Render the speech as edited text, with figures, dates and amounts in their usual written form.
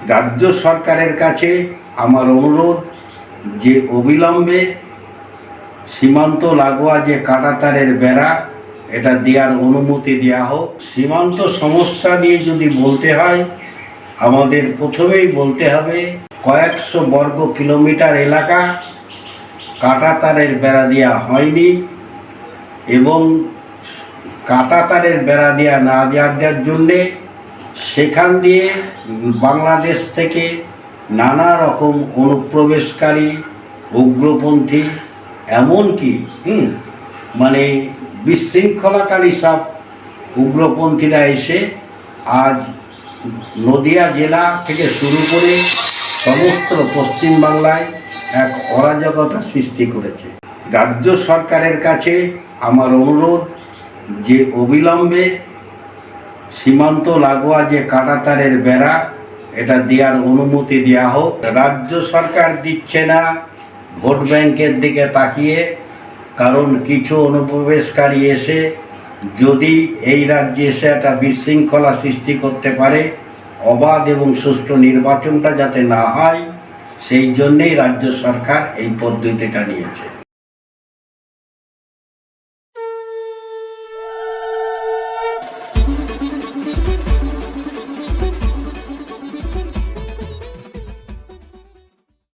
রাজ্য সরকারের কাছে আমার অনুরোধ যে অবিলম্বে সীমান্ত লাগোয়া যে কাঁটাতারের বেড়া এটা দেওয়ার অনুমতি দেওয়া হোক। সীমান্ত সমস্যা নিয়ে যদি বলতে হয়, আমাদের প্রথমেই বলতে হবে কয়েকশো বর্গ কিলোমিটার এলাকা কাঁটাতারের বেড়া দেওয়া হয়নি, এবং কাঁটাতারের বেড়া দেওয়া না দেওয়ার জন্যে সেখান দিয়ে বাংলাদেশ থেকে নানা রকম অনুপ্রবেশকারী, উগ্রপন্থী, এমনকি মানে বিশৃঙ্খলাকারী সব উগ্রপন্থীরা এসে আজ নদিয়া জেলা থেকে শুরু করে সমস্ত পশ্চিমবাংলায় এক অরাজকতা সৃষ্টি করেছে। রাজ্য সরকারের কাছে আমার অনুরোধ যে অবিলম্বে সীমান্ত লাগোয়া যে কাঁটাতারের বেড়া এটা দেওয়ার অনুমতি দেওয়া হোক। রাজ্য সরকার দিচ্ছে না ভোট ব্যাংকের দিকে তাকিয়ে, কারণ কিছু অনুপ্রবেশকারী এসে যদি এই রাজ্যে এসে একটা বিশৃঙ্খলা সৃষ্টি করতে পারে, অবাধ এবং সুষ্ঠু নির্বাচনটা যাতে না হয়, সেই জন্যেই রাজ্য সরকার এই পদ্ধতিটা নিয়েছে।